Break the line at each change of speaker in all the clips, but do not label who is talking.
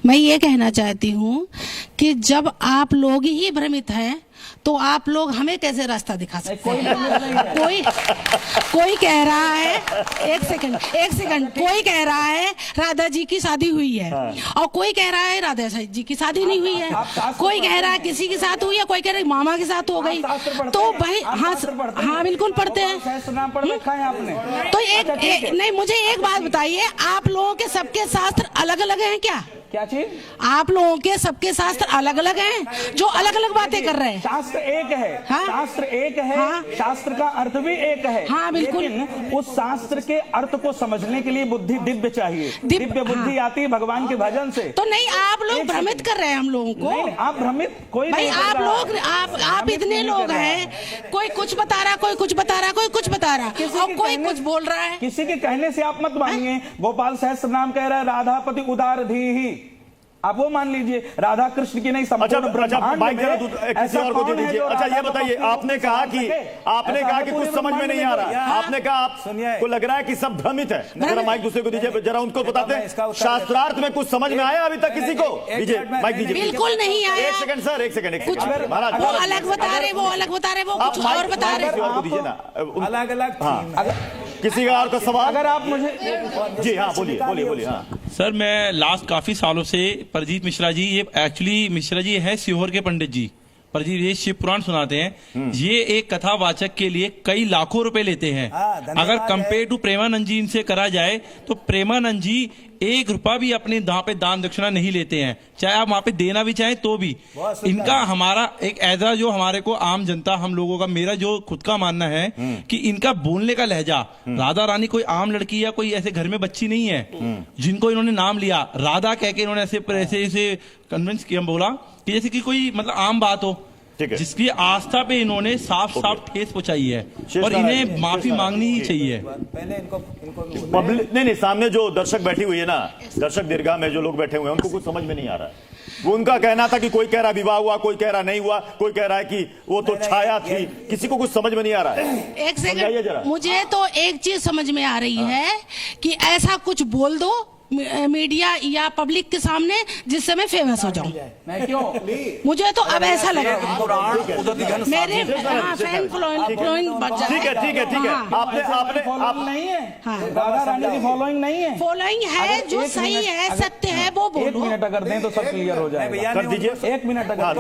मैं ये कहना चाहती हूँ कि जब आप लोग ही भ्रमित हैं तो आप लोग हमें कैसे रास्ता दिखा सकते हैं? कोई कह रहा है, एक सेकंड, कोई कह रहा है राधा जी की शादी हुई है और कोई कह रहा है राधा जी की शादी नहीं हुई है, कोई कह रहा है किसी के साथ हुई है, कोई कह रहा है मामा के साथ हो गई। तो भाई हाँ बिल्कुल पढ़ते हैं। तो एक नहीं, मुझे एक बात बताइए, आप लोगों के सबके शास्त्र अलग अलग हैं क्या?
क्या चीज?
आप लोगों के सबके शास्त्र अलग अलग हैं जो अलग अलग बातें कर रहे हैं।
शास्त्र एक है। हाँ? शास्त्र एक है। हाँ? शास्त्र का अर्थ भी एक है।
हाँ बिल्कुल।
लेकिन उस शास्त्र के अर्थ को समझने के लिए बुद्धि दिव्य चाहिए। दिव्य बुद्धि आती है भगवान के भजन से।
तो नहीं, आप लोग भ्रमित कर रहे हैं हम लोगों को।
नहीं, आप भ्रमित कोई
भाई,
नहीं।
आप लोग आप इतने लोग हैं, कोई कुछ बता रहा, कोई कुछ बता रहा, कोई कुछ बता रहा और कोई कुछ बोल रहा है।
किसी के कहने से आप मत मानिए। गोपाल सहस्त्र नाम कह रहा है राधापति उदार धी, आप वो मान लीजिए। राधा कृष्ण की नहीं, संपूर्ण ब्रह्मांड में
किसी और को दे दीजिए। अच्छा ये बताइए, आपने कहा कि कुछ समझ में नहीं आ रहा, आपने कहा आपको लग रहा है कि सब भ्रमित है। जरा माइक दूसरे को दीजिए, जरा उनको बताते हैं शास्त्रार्थ में कुछ समझ में आया अभी तक किसी को? दीजिए माइक दीजिए।
बिल्कुल नहीं आया।
एक सेकंड सर, एक सेकंड।
वो अलग बता रहे, वो अलग बता रहे, वो कुछ और बता रहे।
दीजिए ना
अलग अलग।
किसी का और का सवाल?
अगर आप मुझे
जी हाँ बोलिए। हाँ
सर, मैं लास्ट काफी सालों से परजीत मिश्रा जी, ये एक्चुअली मिश्रा जी है सीहोर के पंडित जी, परजीत ये शिव पुराण सुनाते हैं। ये एक कथावाचक के लिए कई लाखों रुपए लेते हैं। अगर कंपेयर टू प्रेमानंद जी इनसे करा जाए तो प्रेमानंद जी 1 रुपया भी अपने वहां पे दान दक्षिणा नहीं लेते हैं, चाहे आप वहां पे देना भी चाहें तो भी। इनका हमारा एक ऐसा जो हमारे को आम जनता हम लोगों का, मेरा जो खुद का मानना है कि इनका बोलने का लहजा, राधा रानी कोई आम लड़की या कोई ऐसे घर में बच्ची नहीं है जिनको इन्होंने नाम लिया राधा कह के, इन्होंने ऐसे कन्विंस किया, बोला कि जैसे कि कोई मतलब आम बात हो, जिसकी आस्था पे इन्होंने साफ ठेस पहुंचाई है और इन्हें माफी मांगनी ही चाहिए।
पहले इनको
पब्लिक नहीं, सामने जो दर्शक बैठी हुई है ना, दर्शक दीर्घा में जो लोग बैठे हुए हैं उनको कुछ समझ में नहीं आ रहा है। वो उनका कहना था कि कोई कह रहा विवाह हुआ, कोई कह रहा नहीं हुआ, कोई कह रहा है कि वो तो छाया थी, किसी को कुछ समझ में नहीं आ रहा है।
एक सेकंड, मुझे तो एक चीज समझ में आ रही है कि ऐसा कुछ बोल दो मीडिया या पब्लिक के सामने जिससे मैं फेमस हो जाऊं।
मैं क्यों?
मुझे तो अब ऐसा लगा मेरे फैन फॉलोइंग बढ़ जाए।
ठीक है। आपने
नहीं है। राधा रानी की फॉलोइंग नहीं है।
फॉलोइंग है जो सही है, सत्य है, वो बोलो।
1 मिनट अगर दें तो सब क्लियर हो जाएगा।
कर दीजिए
1 मिनट अगर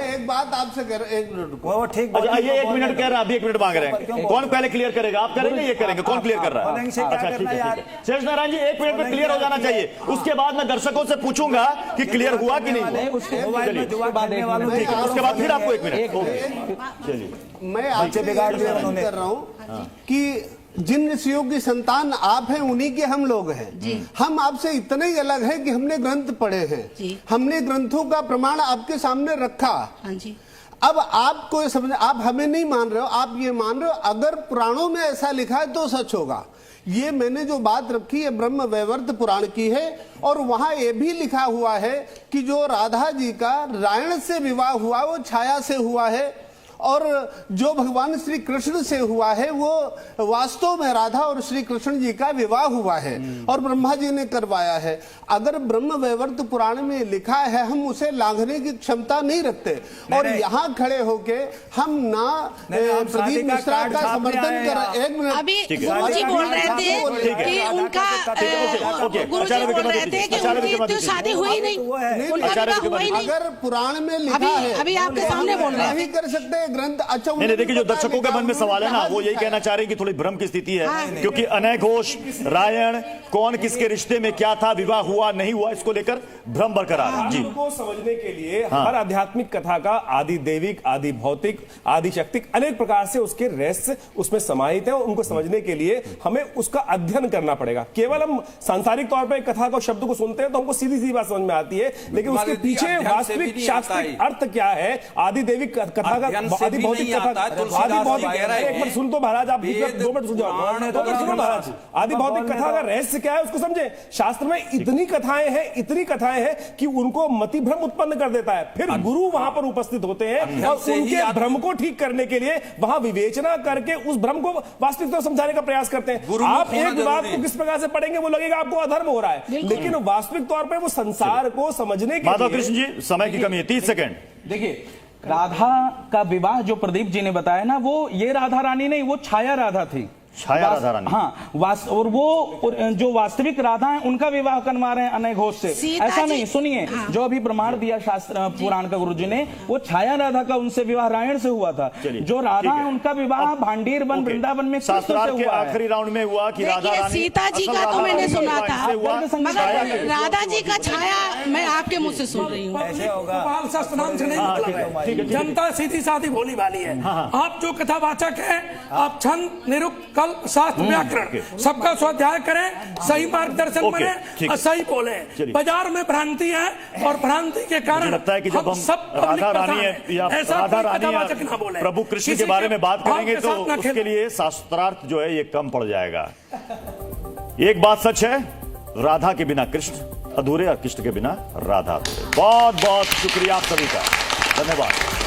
एक बात आपसे कर, 1 मिनट
वो ठीक।
ये 1 मिनट कह रहा है, अभी 1 मिनट मांग रहे हैं। कौन पहले क्लियर करेगा? आप करेंगे, ये करेंगे? कौन क्लियर कर रहा है? अच्छा ठीक है। शेष नारायण जी 1 मिनट में क्लियर हो जाना चाहिए, उसके बाद मैं दर्शकों से पूछूंगा कि क्लियर हुआ कि नहीं हुआ। उसके बाद फिर आपको 1 मिनट। चलिए,
मैं आपसे कर रहा हूँ कि जिन ऋषियों की संतान आप हैं उन्हीं के हम लोग हैं। हम आपसे इतने ही अलग हैं कि हमने ग्रंथ पढ़े हैं, हमने ग्रंथों का प्रमाण आपके सामने रखा। अब आपको समझ, आप हमें नहीं मान रहे हो, आप ये मान रहे हो अगर पुराणों में ऐसा लिखा है तो सच होगा। ये मैंने जो बात रखी है ब्रह्म वैवर्त पुराण की है और वहां ये भी लिखा हुआ है कि जो राधा जी का रायण से विवाह हुआ वो छाया से हुआ है और जो भगवान श्री कृष्ण से हुआ है वो वास्तव में राधा और श्री कृष्ण जी का विवाह हुआ है और ब्रह्मा जी ने करवाया है। अगर ब्रह्म वैवर्त पुराण में लिखा है हम उसे लांघने की क्षमता नहीं रखते। और यहाँ खड़े होके हम ना प्रदीप मिश्रा का समर्थन कर। 1 मिनट,
अभी गुरुजी बोल रहे थे कि उनका गुरुजी बोल रहे थे कि उनकी तो शादी हुई नहीं, उनका विवाह हुआ ही नहीं।
अगर पुराण में लिखा है,
अभी आपके सामने बोल रहे
नहीं कर सकते ग्रंथ। अच्छा
नहीं, देखिए जो दर्शकों के मन में सवाल है ना, वो यही कहना चाह रहे हैं कि थोड़ी भ्रम की स्थिति है, क्योंकि अनय घोष, रायण, कौन किसके रिश्ते में क्या था, विवाह हुआ नहीं हुआ, इसको लेकर भ्रम बरकरार है। जी,
को समझने के लिए हर आध्यात्मिक कथा का आदि दैविक, आदि भौतिक, आदि शक्तिक अनेक प्रकार से उसके रहस्य उसमें समाहित है और उनको समझने के लिए हमें उसका अध्ययन करना पड़ेगा। केवल हम सांसारिक तौर पर कथा को, शब्द को सुनते हैं तो हमको सीधी सी बात समझ में आती है, लेकिन उसके पीछे वास्तविक शास्त्रीय अर्थ क्या है, आदि दैविक कथा का आदि भौतिक कथा, आदि भौतिक, एक मिनट सुन तो महाराज, आप 2 मिनट सुन जाओ, 2 मिनट सुनो महाराज। आदि भौतिक कथा का रहस्य क्या है उसको समझे। शास्त्र में इतनी कथाएं हैं कि उनको मति भ्रम उत्पन्न कर देता है। फिर गुरु वहां पर उपस्थित होते हैं और उनके भ्रम को ठीक करने के लिए वहां विवेचना करके उस भ्रम को वास्तविकता समझाने का प्रयास करते हैं। आप एक विवाद को किस प्रकार से पढ़ेंगे वो लगेगा आपको अधर्म हो रहा है, लेकिन वास्तविक तौर पर वो संसार को समझने के
माधव कृष्ण जी, समय की कमी है, 30 सेकंड।
देखिए, राधा का विवाह जो प्रदीप जी ने बताया ना, वो ये राधा रानी नहीं, वो छाया राधा थी।
छाया राधा रानी,
हाँ, और वो जो वास्तविक राधा है उनका विवाह करवा रहे हैं अनय घोष से। ऐसा नहीं, सुनिए, हाँ। जो अभी प्रमाण दिया शास्त्र पुराण का गुरुजी ने, वो छाया राधा का उनसे विवाह रायण से हुआ था। जो राधा है उनका विवाह भांडीर वन वृंदावन में
शास्त्रार्थ के आखिरी राउंड में हुआ कि राधा रानी,
सीता जी का तो मैंने सुना था, मगर राधा जी का छाया मैं आपके मुंह से सुन रही हूँ।
ऐसे होगा, शास्त्र नाम से नहीं, जनता सीधी साधी भोली भाली है। आप जो कथावाचक है, आप छंद, निरुक्त, शास्त्र, व्याकरण सबका स्वाध्याय करें, सही मार्गदर्शन बने और सही बोले। बाजार में भ्रांति है और भ्रांति के कारण
लगता है कि जब हम
सब
राधा रानी या राधा रानी या प्रभु कृष्ण के बारे में बात करेंगे तो उसके लिए शास्त्रार्थ जो है ये कम पड़ जाएगा। एक बात सच है, राधा के बिना कृष्ण अधूरे और कृष्ण के बिना राधा अधूरे। बहुत बहुत शुक्रिया आप सभी का, धन्यवाद।